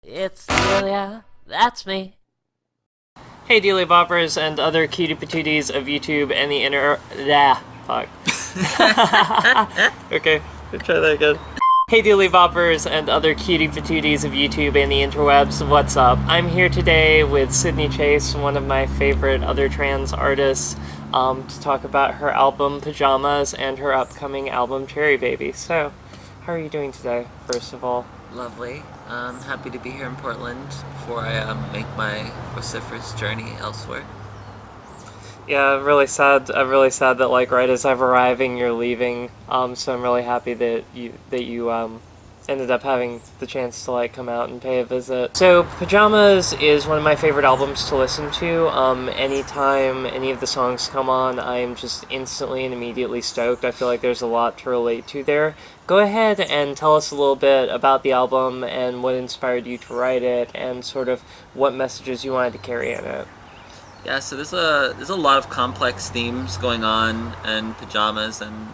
It's Delia. That's me. Hey, Delia Boppers and other cutie patooties of YouTube and the inner. Fuck. Okay, let's try that again. Hey, Delia Boppers and other cutie patooties of YouTube and the interwebs, what's up? I'm here today with Sidney Chase, one of my favorite other trans artists, to talk about her album Pajamas and her upcoming album Cherry Baby. So, how are you doing today, first of all? Lovely. Happy to be here in Portland before I make my vociferous journey elsewhere. Yeah, I'm really sad. I'm really sad that right as I'm arriving, you're leaving. So I'm really happy that you ended up having the chance to come out and pay a visit. So Pajamas is one of my favorite albums to listen to. Anytime any of the songs come on, I'm just instantly and immediately stoked. I feel like there's a lot to relate to there. Go ahead and tell us a little bit about the album and what inspired you to write it, and sort of what messages you wanted to carry in it. Yeah, so there's a lot of complex themes going on in Pajamas, and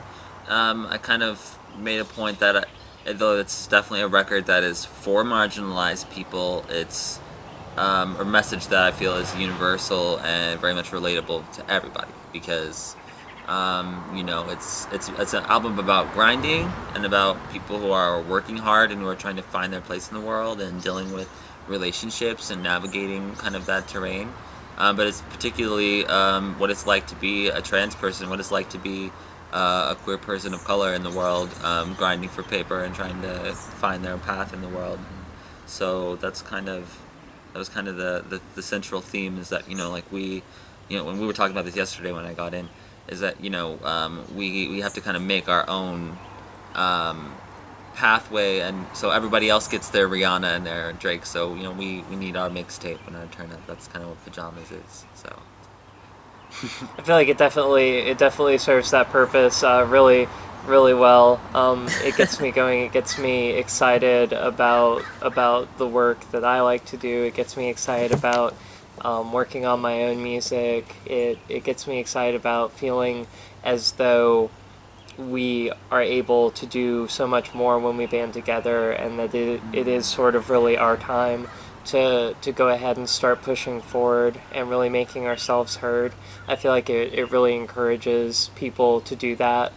I kind of made a point that though it's definitely a record that is for marginalized people, it's a message that I feel is universal and very much relatable to everybody, because it's an album about grinding and about people who are working hard and who are trying to find their place in the world and dealing with relationships and navigating kind of that terrain. But it's particularly what it's like to be a trans person, what it's like to be a queer person of color in the world, grinding for paper and trying to find their path in the world. So that was kind of the central theme, is that when we were talking about this yesterday when I got in, is that we have to kind of make our own pathway, and so everybody else gets their Rihanna and their Drake. So we need our mixtape and our turn up. That's kind of what Pajamas is. So I feel like it definitely serves that purpose really well. It gets me going. It gets me excited about the work that I like to do. It gets me excited about working on my own music. It gets me excited about feeling as though we are able to do so much more when we band together, and that it is sort of really our time to go ahead and start pushing forward and really making ourselves heard. I feel like it really encourages people to do that.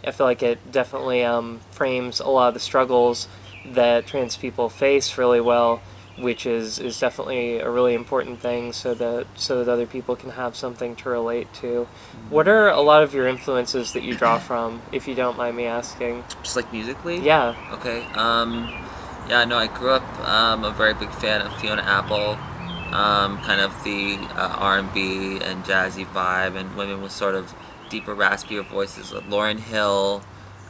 I feel like it definitely frames a lot of the struggles that trans people face really well, which is definitely a really important thing, so that other people can have something to relate to. What are a lot of your influences that you draw from, if you don't mind me asking? just like musically? Yeah. Okay. Yeah, no, I grew up a very big fan of Fiona Apple, kind of the R&B and jazzy vibe, and women with sort of deeper, raspier voices. Lauryn Hill,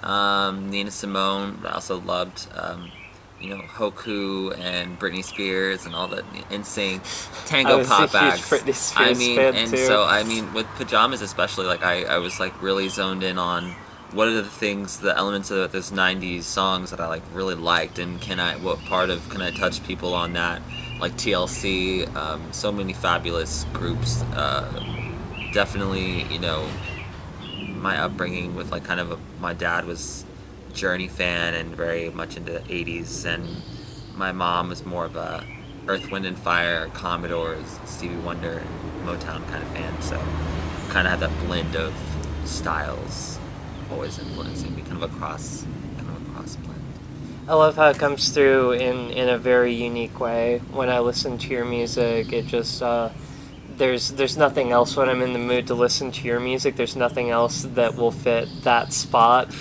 Nina Simone. I also loved Hoku and Britney Spears and all the NSYNC tango pop acts. Britney Spears fan too. So with Pajamas especially, I was really zoned in on what are the elements of those 90s songs that I really liked, and what part of can I touch people on that, like TLC, so many fabulous groups. Definitely, my upbringing with my dad was Journey fan and very much into the 80s, and my mom was more of a Earth, Wind and Fire, Commodores, Stevie Wonder, and Motown kind of fan. So kind of had that blend of styles always influencing me, kind of a cross blend. I love how it comes through in a very unique way. When I listen to your music, it just there's nothing else when I'm in the mood to listen to your music. There's nothing else that will fit that spot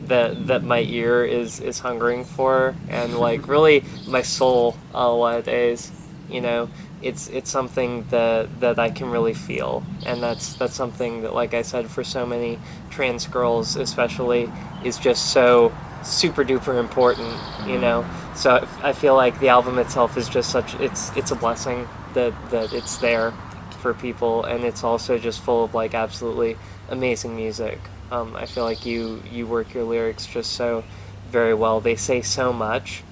that my ear is hungering for, and really my soul a lot of days. It's something that I can really feel, and that's something that, like I said, for so many trans girls especially, is just so super duper important. So I feel like the album itself is just it's a blessing that it's there for people, and it's also just full of absolutely amazing music. I feel like you work your lyrics just so very well. They say so much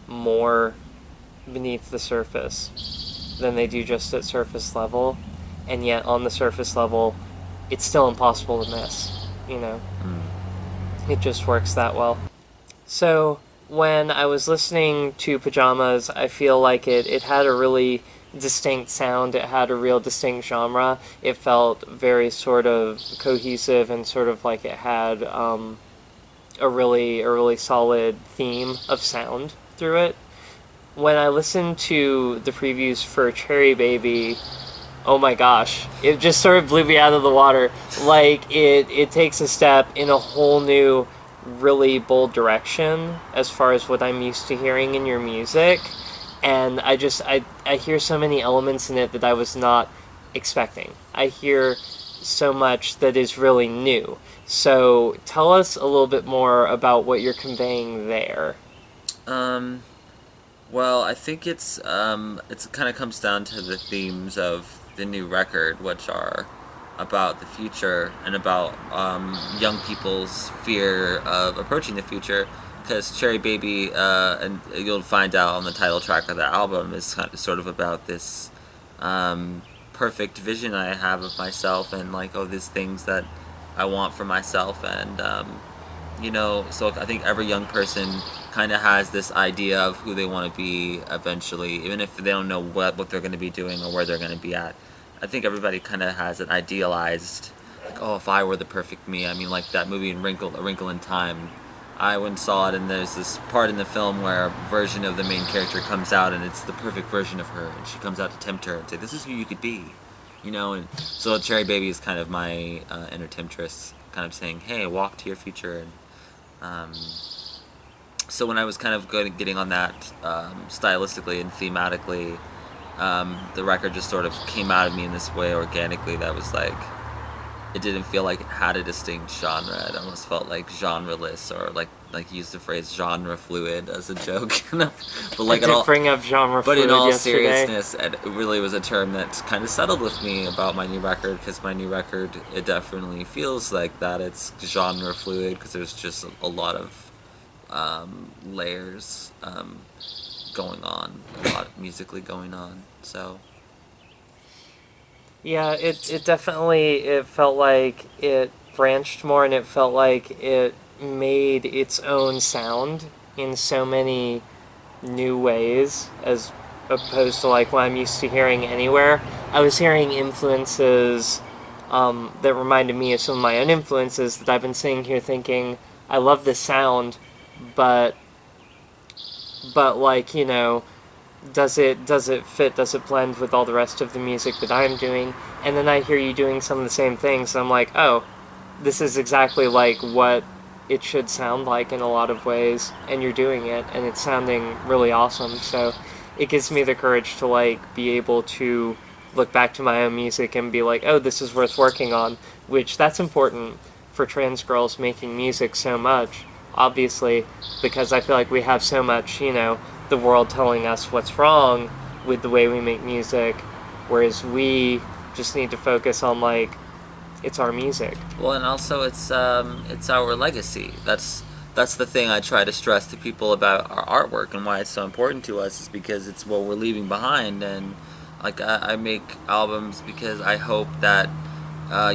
more beneath the surface than they do just at surface level, and yet on the surface level, it's still impossible to miss. It just works that well. So when I was listening to Pajamas, I feel like it had a really distinct sound. It had a real distinct genre. It felt very sort of cohesive and sort of like it had a really solid theme of sound through it. When I listened to the previews for Cherry Baby, oh my gosh, it just sort of blew me out of the water. Like it takes a step in a whole new, really bold direction as far as what I'm used to hearing in your music, and I hear so many elements in it that I was not expecting. I hear so much that is really new. So tell us a little bit more about what you're conveying there. Well, I think it's kind of comes down to the themes of the new record, which are about the future and about young people's fear of approaching the future. Because Cherry Baby, and you'll find out on the title track of the album, is kind of sort of about this perfect vision I have of myself and like, oh, these things that I want for myself. And so I think every young person kind of has this idea of who they want to be eventually, even if they don't know what they're going to be doing or where they're going to be at. I think everybody kind of has an idealized, like, oh, if I were the perfect me. I mean, like that movie A Wrinkle in Time. I went and saw it, and there's this part in the film where a version of the main character comes out, and it's the perfect version of her, and she comes out to tempt her and say, "This is who you could be," And so Cherry Baby is kind of my inner temptress, kind of saying, "Hey, walk to your future." And so when I was kind of getting on that stylistically and thematically, the record just sort of came out of me in this way organically that was like, it didn't feel like it had a distinct genre. It almost felt like genreless, or like use the phrase genre fluid as a joke. But like I did bring up genre but fluid in all yesterday. seriousness, it really was a term that kind of settled with me about my new record, because my new record, it definitely feels like that. It's genre fluid because there's just a lot of layers going on, a lot musically going on. So Yeah, it definitely, it felt like it branched more, and it felt like it made its own sound in so many new ways as opposed to like what I'm used to hearing anywhere. I was hearing influences that reminded me of some of my own influences that I've been sitting here thinking, I love this sound, but like, does it fit, does it blend with all the rest of the music that I'm doing? And then I hear you doing some of the same things, and I'm like, oh, this is exactly like what it should sound like in a lot of ways, and you're doing it, and it's sounding really awesome. So it gives me the courage to like be able to look back to my own music and be like, oh, this is worth working on, which that's important for trans girls making music so much, obviously, because I feel like we have so much, the world telling us what's wrong with the way we make music, whereas we just need to focus on like, it's our music. well, and also it's our legacy. That's the thing I try to stress to people about our artwork and why it's so important to us, is because it's what we're leaving behind. And like I make albums because I hope that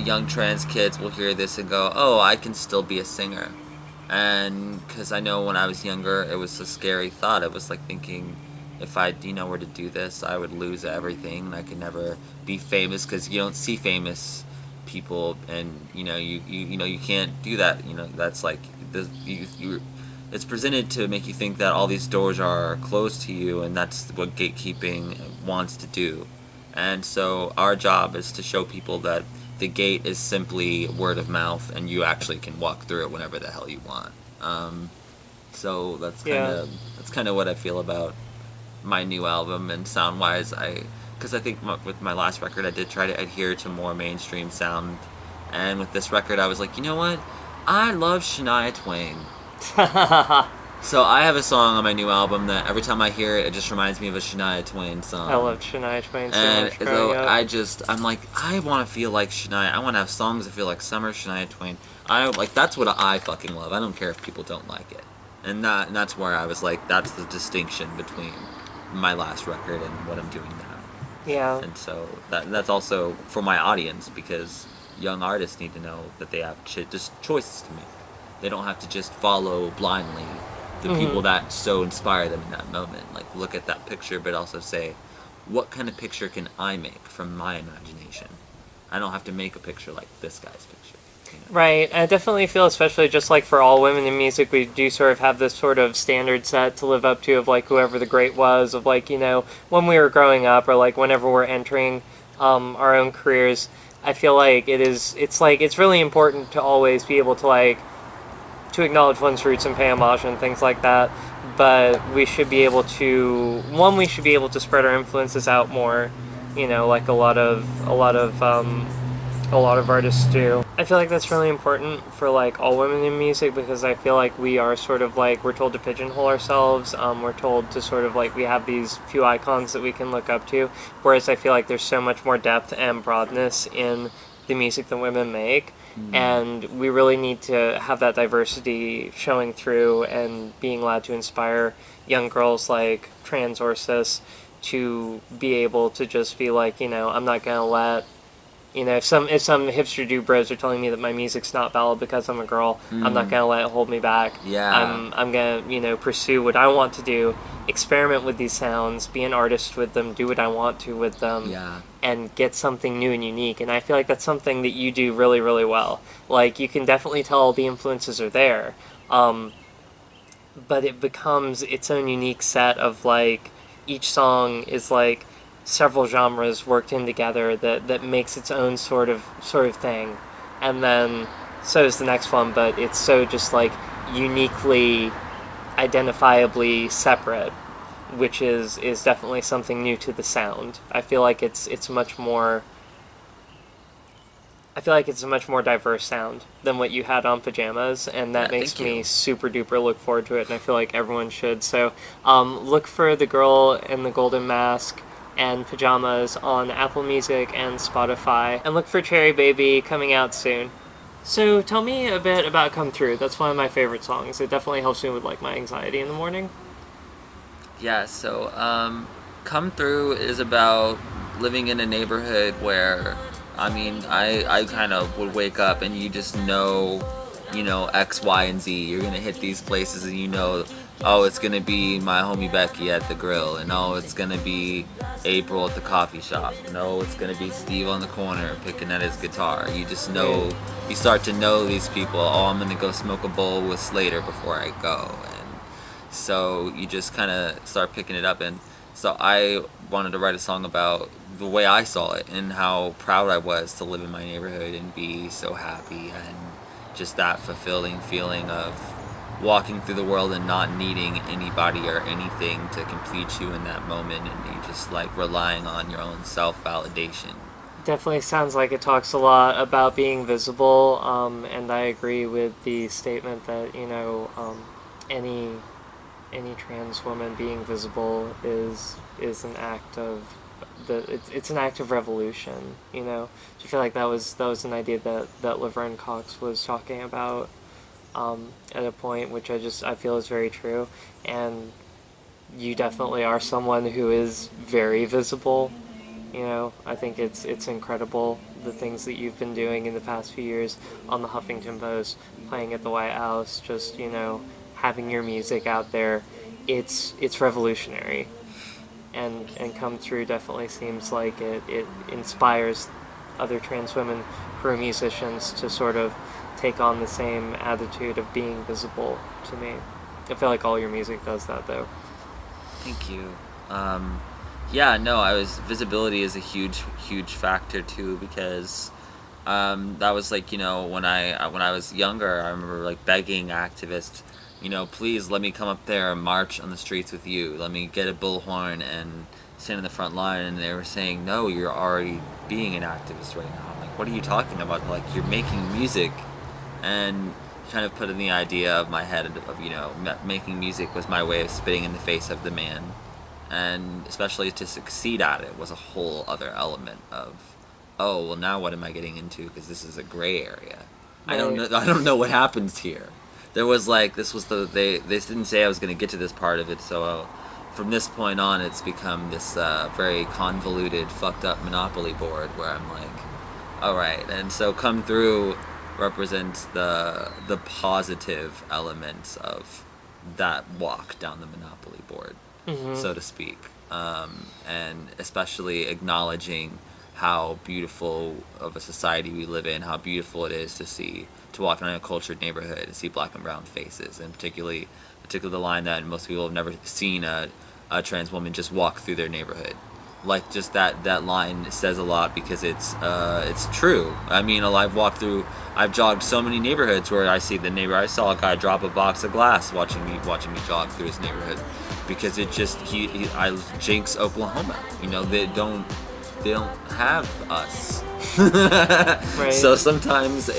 young trans kids will hear this and go, oh, I can still be a singer. And because I know when I was younger, it was a scary thought. It was like thinking, if I were to do this, I would lose everything, and I could never be famous, because you don't see famous people, and you can't do that. That's like it's presented to make you think that all these doors are closed to you, and that's what gatekeeping wants to do. And so our job is to show people that the gate is simply word of mouth, and you actually can walk through it whenever the hell you want. So that's kind of what I feel about my new album. And sound wise, because I think with my last record I did try to adhere to more mainstream sound, and with this record I was like, you know what, I love Shania Twain. So I have a song on my new album that every time I hear it, it just reminds me of a Shania Twain song. I love Shania Twain so And much growing so up. I'm like, I want to feel like Shania. I want to have songs that feel like summer Shania Twain. That's what I fucking love. I don't care if people don't like it. And that's where I was like, that's the distinction between my last record and what I'm doing now. Yeah. And so that's also for my audience, because young artists need to know that they have just choices to make. They don't have to just follow blindly the people that so inspire them in that moment. Like, look at that picture, but also say, what kind of picture can I make from my imagination? I don't have to make a picture like this guy's picture. You know? Right. I definitely feel, especially just like for all women in music, we do sort of have this sort of standard set to live up to of like whoever the great was, of like, you know, when we were growing up or like whenever we're entering our own careers. I feel like it's really important to always be able to like to acknowledge one's roots and pay homage and things like that. But we should be able to we should be able to spread our influences out more, you know, like a lot of artists do. I feel like that's really important for like all women in music, because I feel like we are sort of like, we're told to pigeonhole ourselves. We're told to sort of like, we have these few icons that we can look up to, whereas I feel like there's so much more depth and broadness in the music that women make. And we really need to have that diversity showing through and being allowed to inspire young girls like trans or cis to be able to just be like, you know, I'm not gonna let, you know, if some hipster dude bros are telling me that my music's not valid because I'm a girl, I'm not gonna let it hold me back. Yeah. I'm gonna, you know, pursue what I want to do, experiment with these sounds, be an artist with them, do what I want to with them, and get something new and unique. And I feel like that's something that you do really, really well. Like, you can definitely tell the influences are there, but it becomes its own unique set of like, each song is like several genres worked in together that makes its own sort of thing. And then so is the next one, but it's so just like uniquely identifiably separate, which is definitely something new to the sound. I feel like it's a much more diverse sound than what you had on Pajamas, and that makes me super duper look forward to it, and I feel like everyone should. So look for The Girl in the Golden Mask and Pajamas on Apple Music and Spotify, and look for Cherry Baby coming out soon. So tell me a bit about Come Through. That's one of my favorite songs. It definitely helps me with like my anxiety in the morning. Yeah, so Come Through is about living in a neighborhood where, I mean, I kind of would wake up and you just know, you know, X, Y, and Z. You're going to hit these places and you know, oh, it's going to be my homie Becky at the grill, and oh, it's going to be April at the coffee shop, and oh, it's going to be Steve on the corner picking at his guitar. You just know, you start to know these people. Oh, I'm going to go smoke a bowl with Slater before I go. And so you just kind of start picking it up. And so I wanted to write a song about the way I saw it and how proud I was to live in my neighborhood and be so happy, and just that fulfilling feeling of walking through the world and not needing anybody or anything to complete you in that moment, and you just like relying on your own self-validation. Definitely sounds like it talks a lot about being visible, and I agree with the statement that, you know, any trans woman being visible is an act of it's an act of revolution, you know. So I feel like that was an idea that Laverne Cox was talking about at a point, which I feel is very true. And you definitely are someone who is very visible. You know, I think it's incredible the things that you've been doing in the past few years on the Huffington Post, playing at the White House, just, you know, having your music out there. It's revolutionary. And Come Through definitely seems like it inspires other trans women who are musicians to sort of take on the same attitude of being visible to me. I feel like all your music does that, though. Thank you. Visibility is a huge factor too, because that was like, you know, when I was younger, I remember like begging activists, you know, please let me come up there and march on the streets with you. Let me get a bullhorn and stand in the front line. And they were saying, no, you're already being an activist right now. I'm like, what are you talking about? Like, you're making music. And kind of put in the idea of my head of, you know, making music was my way of spitting in the face of the man. And especially to succeed at it was a whole other element of, oh, well, now what am I getting into? Because this is a gray area. Right. I don't know what happens here. There was like, they didn't say I was going to get to this part of it, so from this point on, it's become this very convoluted, fucked up Monopoly board where I'm like, all right. And so Come Through represents the positive elements of that walk down the Monopoly board, so to speak, and especially acknowledging how beautiful of a society we live in, how beautiful it is to walk in a cultured neighborhood and see black and brown faces, and particularly the line that most people have never seen a trans woman just walk through their neighborhood. Like, just that line says a lot, because it's true. I mean, I've jogged so many neighborhoods where I saw a guy drop a box of glass watching me jog through his neighborhood, because it just I jinx Oklahoma. You know, they don't have us. Right. So sometimes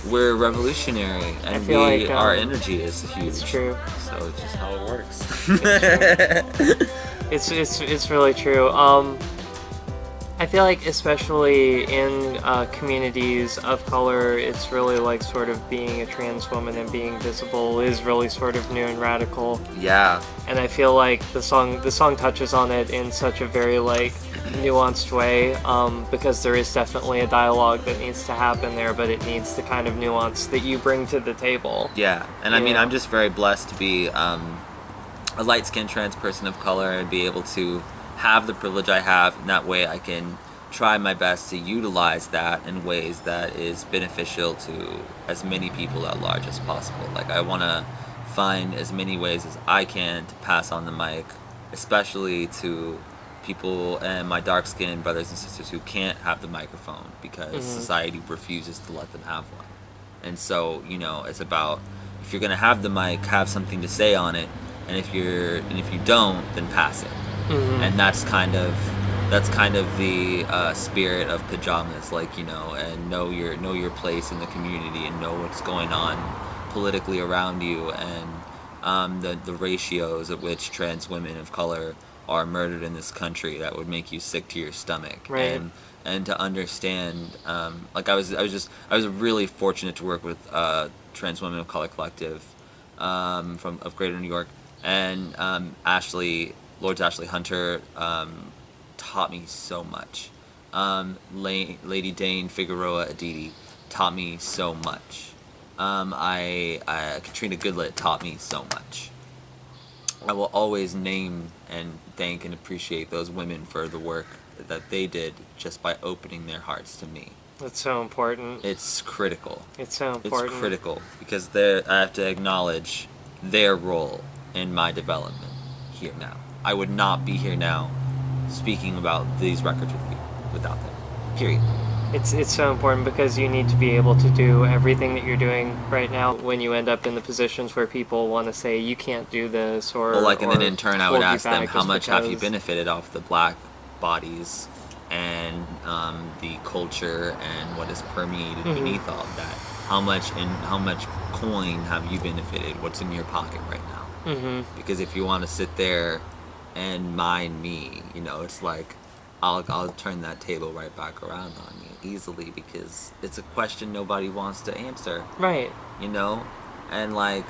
we're revolutionary, and our energy is huge. It's true. So it's just how it works. It's really true. I feel like, especially in communities of color, it's really like sort of being a trans woman and being visible is really sort of new and radical. Yeah. And I feel like the song touches on it in such a very like nuanced way, because there is definitely a dialogue that needs to happen there, but it needs the kind of nuance that you bring to the table. Yeah, and I mean, I'm just very blessed to be a light-skinned trans person of color and be able to have the privilege I have. In that way, I can try my best to utilize that in ways that is beneficial to as many people at large as possible. Like, I want to find as many ways as I can to pass on the mic, especially to people and my dark-skinned brothers and sisters who can't have the microphone because society refuses to let them have one. And so, you know, it's about, if you're going to have the mic, have something to say on it, and if you don't, then pass it. And that's kind of the spirit of Pajamas, like, you know, and know your place in the community and know what's going on politically around you, and the ratios at which trans women of color are murdered in this country that would make you sick to your stomach. Right. And to understand, like, I was really fortunate to work with Trans Women of Color Collective of Greater New York, and Lord's Ashley Hunter taught me so much. Lady Dane Figueroa Aditi taught me so much. Katrina Goodlet taught me so much. I will always name and thank and appreciate those women for the work that they did just by opening their hearts to me. That's so important. It's critical. It's so important. It's critical, because I have to acknowledge their role in my development here now. I would not be here now speaking about these records with you without them. Period. It's so important, because you need to be able to do everything that you're doing right now when you end up in the positions where people want to say you can't do this, or and then in turn I would ask them, how much have you because... benefited off the black bodies and the culture and what is permeated beneath all of that? How much coin have you benefited? What's in your pocket right now? Because if you want to sit there and mine me, you know, it's like I'll turn that table right back around on you easily, because it's a question nobody wants to answer. Right. You know? And like,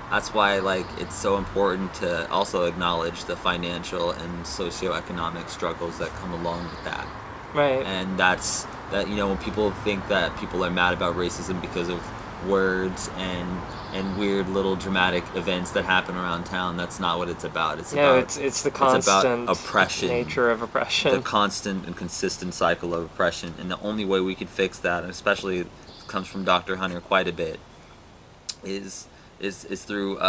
that's why, like, it's so important to also acknowledge the financial and socioeconomic struggles that come along with that. Right. And that, you know, when people think that people are mad about racism because of words and weird little dramatic events that happen around town, that's not what it's about. It's the constant oppression, nature of oppression, the constant and consistent cycle of oppression. And the only way we can fix that, and especially it comes from Dr. Hunter quite a bit, is through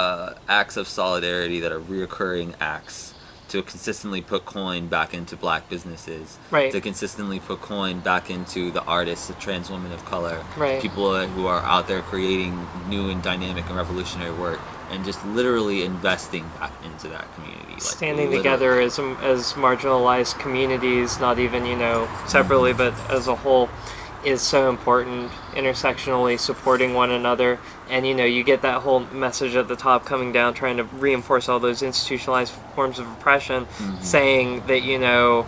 acts of solidarity that are reoccurring acts, to consistently put coin back into black businesses, right, to consistently put coin back into the artists, the trans women of color, right, people who are out there creating new and dynamic and revolutionary work, and just literally investing back into that community. Like, standing together as marginalized communities, not even, you know, separately, but as a whole, is so important. Intersectionally supporting one another, and you know, you get that whole message at the top coming down, trying to reinforce all those institutionalized forms of oppression, saying that, you know,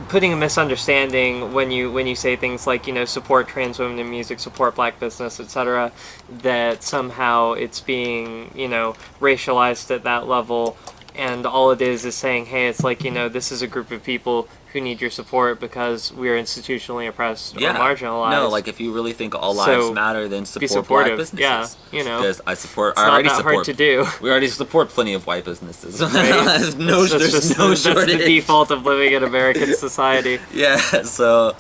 putting a misunderstanding when you say things like, you know, support trans women in music, support black business, etc., that somehow it's being, you know, racialized at that level, and all it is saying, hey, it's like, this is a group of people who need your support because we're institutionally oppressed or marginalized. No, like if you really think all lives matter, then support black businesses. Yeah, Because it's not hard to do. We already support plenty of white businesses. Right? There's no shortage. That's the default of living in American society. Yeah, so...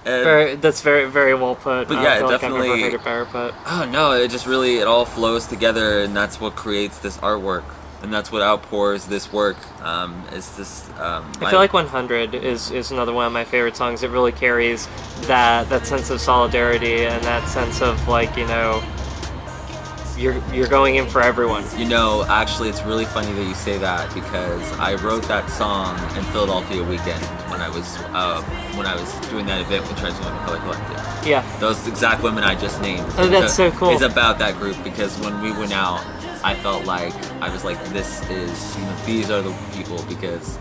that's very, very well put. But yeah, I feel definitely. Like I've never heard it better put. Oh no, it all flows together, and that's what creates this artwork, and that's what outpours this work. Is this? I feel like 100 is another one of my favorite songs. It really carries that sense of solidarity and that sense of like you're going in for everyone. Actually, it's really funny that you say that because I wrote that song in Philadelphia weekend when I was doing that event with Trans Women Color Collective. Yeah. Those exact women I just named. Oh, that's so cool. It's about that group because when we went out, I felt like I was like, this is these are the people because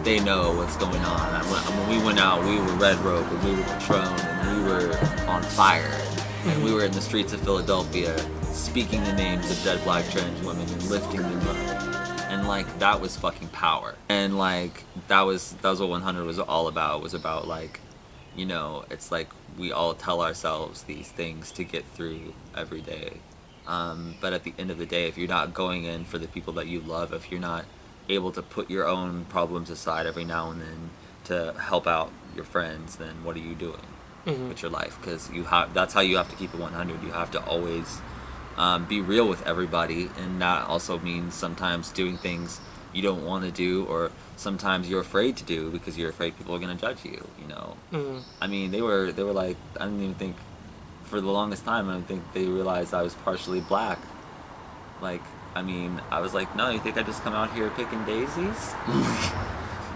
they know what's going on. When we went out, we were red robe and we were Patron and we were on fire and we were in the streets of Philadelphia speaking the names of dead black trans women and lifting them up, and like that was fucking power, and like that was what 100 was all about. It was about like, it's like we all tell ourselves these things to get through every day, but at the end of the day, if you're not going in for the people that you love, if you're not able to put your own problems aside every now and then to help out your friends, then what are you doing with your life? Because that's how you have to keep it 100. You have to always be real with everybody, and that also means sometimes doing things you don't want to do, or sometimes you're afraid to do because you're afraid people are going to judge you. I mean, they were like, I didn't even think for the longest time, I don't think they realized I was partially black. Like, I mean, I was like, no, you think I just come out here picking daisies?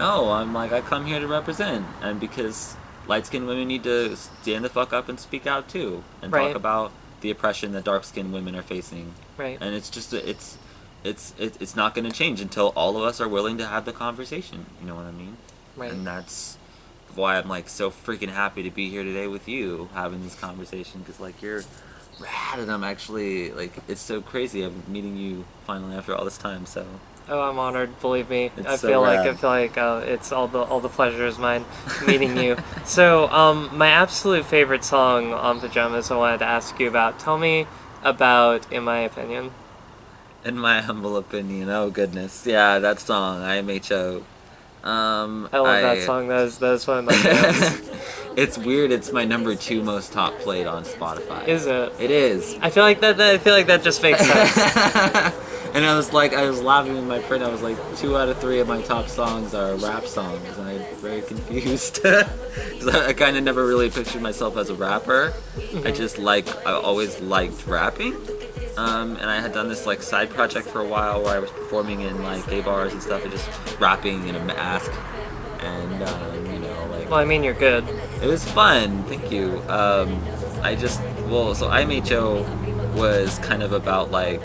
No, I'm like, I come here to represent, and because light-skinned women need to stand the fuck up and speak out too, and talk about the oppression that dark-skinned women are facing. Right. And it's just it's not going to change until all of us are willing to have the conversation. You know what I mean? Right. And that's why I'm like so freaking happy to be here today with you having this conversation, because like you're rad, and I'm actually like, it's so crazy I'm meeting you finally after all this time. So. Oh, I'm honored. Believe me, It's I so feel rad. like it's all the pleasure is mine meeting you. So, my absolute favorite song on Pajamas, I wanted to ask you about. Tell me about "In My Opinion." In my humble opinion, oh goodness, yeah, that song, IMHO. I love that song. That is one of my favorites. It's weird. It's my number 2 most top played on Spotify. Is it? It is. I feel like that just makes sense. And I was laughing with my friend. I was like, 2 out of 3 of my top songs are rap songs, and I'm very confused. 'Cause I kind of never really pictured myself as a rapper. I always liked rapping. And I had done this like side project for a while where I was performing in like gay bars and stuff and just rapping in a mask. And Well, I mean, you're good. it was fun. Thank you. So IMHO was kind of about like,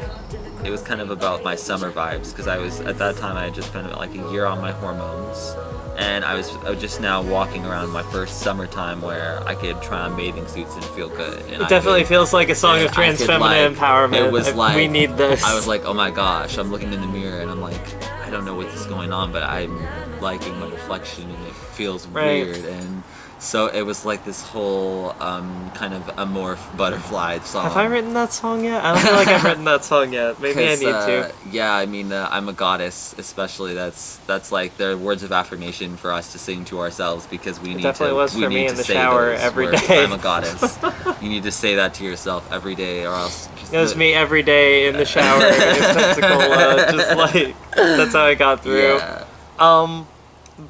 it was kind of about my summer vibes, because at that time I had just spent like a year on my hormones, and I was just now walking around my first summertime where I could try on bathing suits and feel good. And It definitely feels like a song of trans feminine empowerment. It was like, we need this. I was like, oh my gosh, I'm looking in the mirror and I'm like, I don't know what's going on, but I'm liking my reflection and it feels weird. And so it was like this whole kind of amorph butterfly song. Have I written that song yet? I don't feel like I've written that song yet. Maybe I need to. Yeah, I mean, I'm a goddess, especially. That's like they're words of affirmation for us to sing to ourselves, because we need to. Definitely was for me in the say shower those every words. day. I'm a goddess. You need to say that to yourself every day, or else. It was me every day in the shower in Pensacola. Just like that's how I got through. Yeah.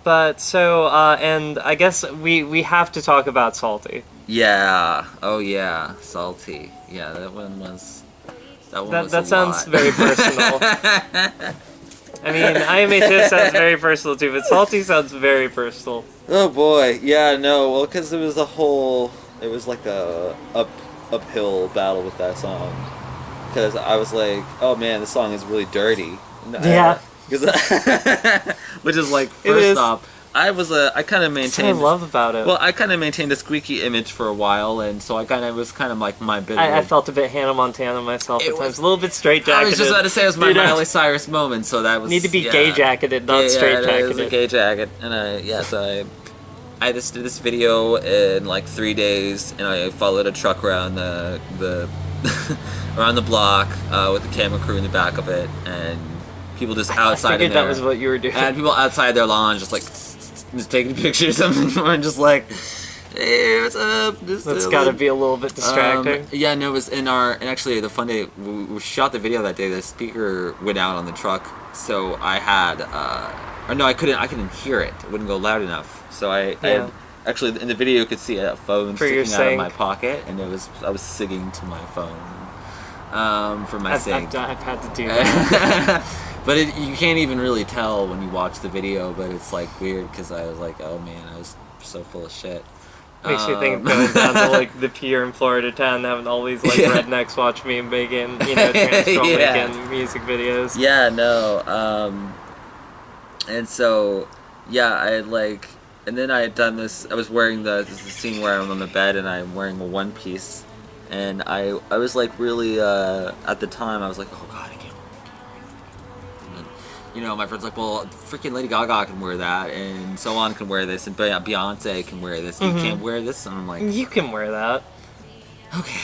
But so and I guess we have to talk about Salty. Yeah. Oh yeah. Salty. Yeah, that one was. That sounds very personal. I mean, IMHO sounds very personal too, but Salty sounds very personal. Oh boy. Yeah. No. Well, because it was like a uphill battle with that song. Because I was like, oh man, this song is really dirty. Yeah. Which is like, first off, I kind of That's what I maintained. love about it. Well, I kind of maintained a squeaky image for a while, and so I kind of was kind of like my bit. I felt a bit Hannah Montana myself at It was- times. A little bit straight jacketed. I was just about to say it was my You know? Miley Cyrus moment, so that was Need to be yeah. gay jacketed, not straight It was a jacketed. gay jacket, and I just did this video in like 3 days, and I followed a truck around the around the block with the camera crew in the back of it, and people just outside I figured of there. that was what you were doing. And people outside their lawn just like just taking pictures of them, and just like, hey, what's up? Just That's got to be a little bit distracting. Yeah, no, it was and actually the fun day we shot the video that day. The speaker went out on the truck, so I had or no, I couldn't hear it. It wouldn't go loud enough. So I actually in the video you could see a phone For your sticking out of sync. my pocket, and I was singing to my phone for my sync. I've had to do that. But you can't even really tell when you watch the video, but it's like weird because I was like, oh man, I was so full of shit. Makes me think of going down to like the pier in Florida town, having all these like Yeah. rednecks watch me making, trans girl Yeah. making music videos. Yeah, no. And so, yeah, and then I had done this. I was wearing this is the scene where I'm on the bed and I'm wearing a one piece, and I was like really at the time I was like, oh god, I can't wear it. And, my friend's like, well, freaking Lady Gaga can wear that, and so on can wear this, and Beyonce can wear this. You can't wear this, and I'm like, You can wear that. okay.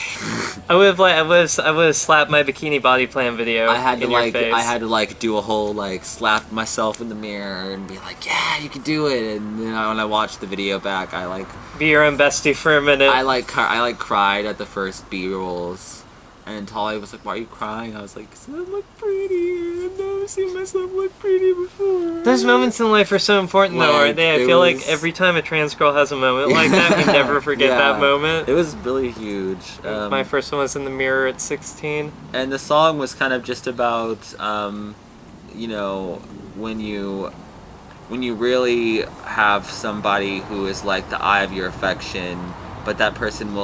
I would have slapped my bikini body plan video I had in to your face. I had to do a whole slap myself in the mirror and be like, yeah, you can do it. And then when I watched the video back, I Be your own bestie for a minute. I cried at the first B-rolls, and Tali was like, why are you crying? I was like, 'cause I look pretty. I've never seen myself look pretty before. Those moments in life are so important, though, aren't they? I it feel like was- every time a trans girl has a moment like that, we never forget Yeah. that moment. It was really huge. My first one was in the mirror at 16. And the song was kind of just about, when you really have somebody who is like the eye of your affection, but that person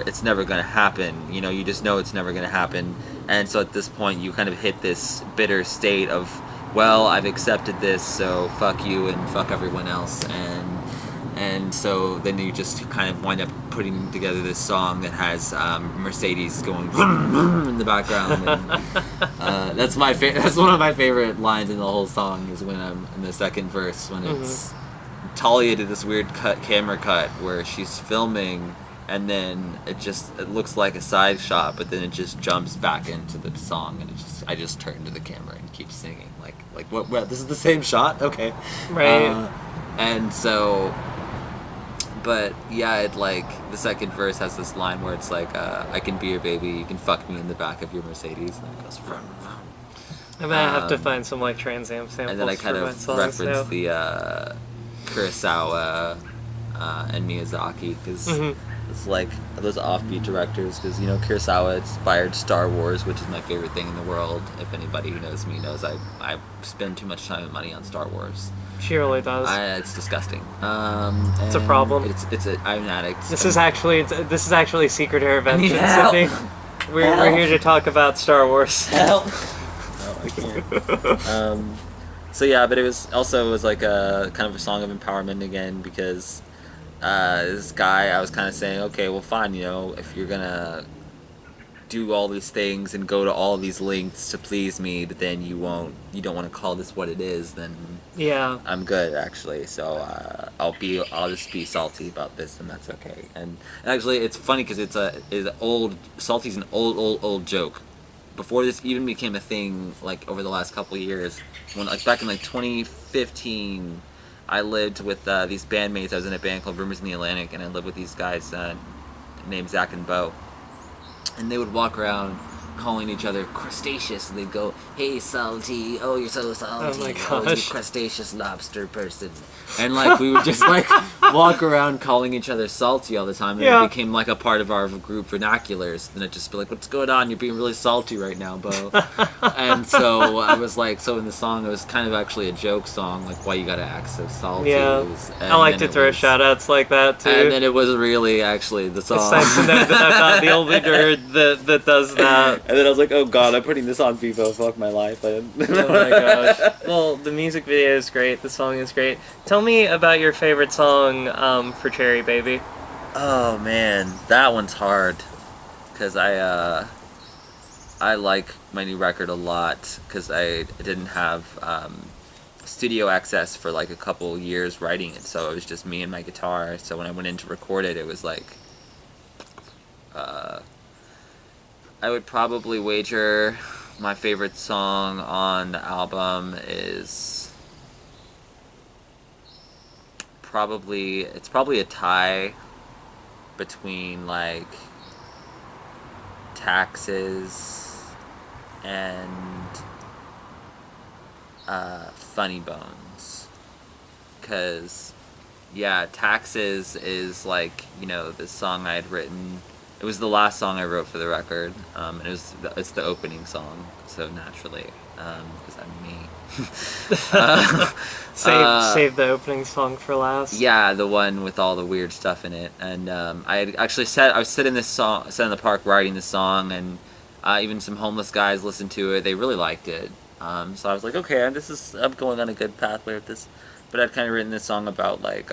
it's never going to happen. You just know it's never going to happen. And so at this point, you kind of hit this bitter state of, well, I've accepted this, so fuck you and fuck everyone else. And so then you just kind of wind up putting together this song that has Mercedes going vroom, vroom in the background. And, that's that's one of my favorite lines in the whole song is when I'm in the second verse when it's Talia did this weird camera cut where she's filming and then it looks like a side shot, but then it just jumps back into the song and I just turn to the camera and keep singing like what this is the same shot, okay, Right. and so. But yeah, the second verse has this line where it's like, I can be your baby, you can fuck me in the back of your Mercedes, and it goes vroom, vroom. I might have to find some like Trans Am samples And then I kind for my of songs reference now. the Kurosawa and Miyazaki because it's like those offbeat directors because Kurosawa inspired Star Wars, which is my favorite thing in the world. If anybody who knows me knows I spend too much time and money on Star Wars. She really does. It's disgusting. It's a problem. I'm an addict. This is actually Secret Intervention, need help. Sidney. We're here to talk about Star Wars. Help. No, I can't. So yeah, but it was like a kind of a song of empowerment again because this guy I was kind of saying, okay, well fine, if you're gonna do all these things and go to all these lengths to please me, but then you don't want to call this what it is, then Yeah. I'm good actually. So I'll just be salty about this, and that's okay. And actually, it's funny because salty's an old joke. Before this even became a thing, like over the last couple of years, when back in 2015, I lived with these bandmates. I was in a band called Rumors in the Atlantic, and I lived with these guys named Zach and Bo. And they would walk around calling each other crustaceous, and they'd go, "Hey, salty! Oh, you're so salty! Oh my you gosh. crustaceous lobster person!" And we would just walk around calling each other salty all the time, and Yeah. it became a part of our group vernaculars. And it'd just be like, "What's going on? You're being really salty right now, Bo." And so I was like, so in the song, it was kind of actually a joke song, why you gotta act so salty. Yeah. And I like then to throw shout outs like that too. And then it was really actually the song. It's nice to know that I'm not the only nerd that does that. And then I was like, oh god, I'm putting this on Vivo, fuck my life. Oh my gosh. Well, the music video is great, the song is great. Tell me about your favorite song for Cherry Baby. Oh man, that one's hard. Because I like my new record a lot, because I didn't have studio access for like a couple years writing it, so it was just me and my guitar. So when I went in to record it, it was like... I would probably wager my favorite song on the album is probably a tie between like Taxes and Funny Bones, because yeah, Taxes is like, you know, this song I had written. It was the last song I wrote for the record, and it's the opening song, so naturally, because I'm me. Save the opening song for last. Yeah, the one with all the weird stuff in it, and I had actually I was sitting in the park writing this song, and even some homeless guys listened to it. They really liked it, so I was like, okay, I'm going on a good pathway with this. But I'd kind of written this song about like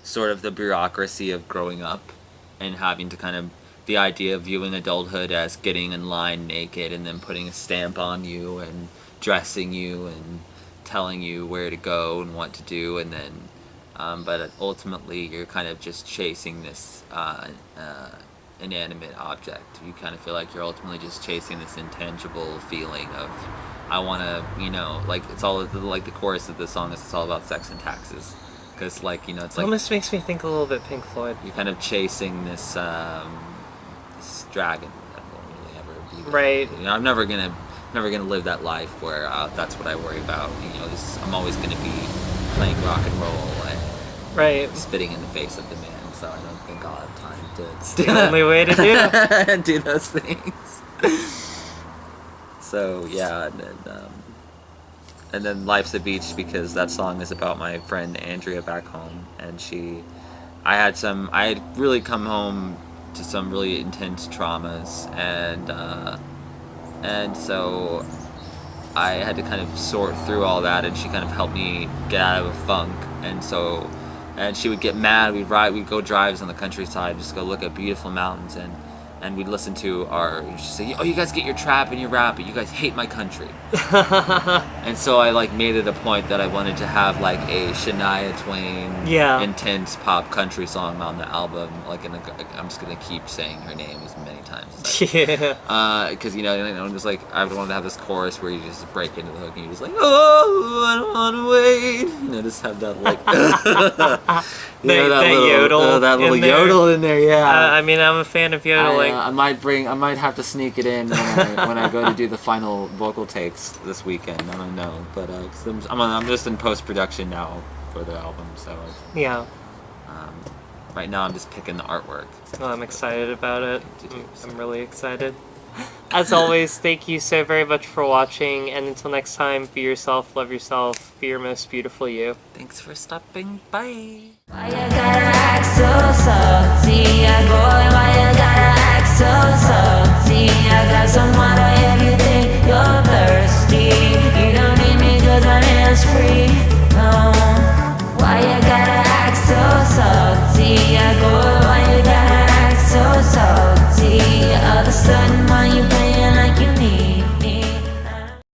sort of the bureaucracy of growing up. And having to kind of, the idea of viewing adulthood as getting in line naked and then putting a stamp on you and dressing you and telling you where to go and what to do, and then, but ultimately you're kind of just chasing this inanimate object. You kind of feel like you're ultimately just chasing this intangible feeling of, I want to, you know, like it's all like the chorus of the song is, it's all about sex and taxes. Because, like, you know, it's like... Almost makes me think a little bit Pink Floyd. You're kind of chasing this this dragon that won't really ever be there. Right. You know, I'm never gonna live that life where that's what I worry about. You know, I'm always gonna be playing rock and roll and spitting in the face of the man. So I don't think I'll have time to... It's the only way to do those things. So, yeah, and then Life's a Beach, because that song is about my friend Andrea back home, and I had really come home to some really intense traumas, and so I had to kind of sort through all that, and she kind of helped me get out of a funk, and she would get mad, we'd go drives on the countryside, just go look at beautiful mountains, and we'd listen to she'd say, oh, you guys get your trap and your rap, but you guys hate my country. And so I like made it a point that I wanted to have like a Shania Twain intense pop country song on the album. Like, I'm just gonna keep saying her name as many times as because you know, I'm just like, I wanted to have this chorus where you just break into the hook and you just like, oh, I don't wanna wait. You know, just have that like that little yodel in there. Yeah. I mean, I'm a fan of yodeling. I might have to sneak it in when I go to do the final vocal takes this weekend. I don't know, but I'm just in post-production now for the album, so yeah. Right now I'm just picking the artwork. Well, I'm excited about it. I'm really excited. As always, thank you so very much for watching, and until next time, be yourself, love yourself, be your most beautiful you. Thanks for stopping by. Why you gotta act so salty? I go, why you gotta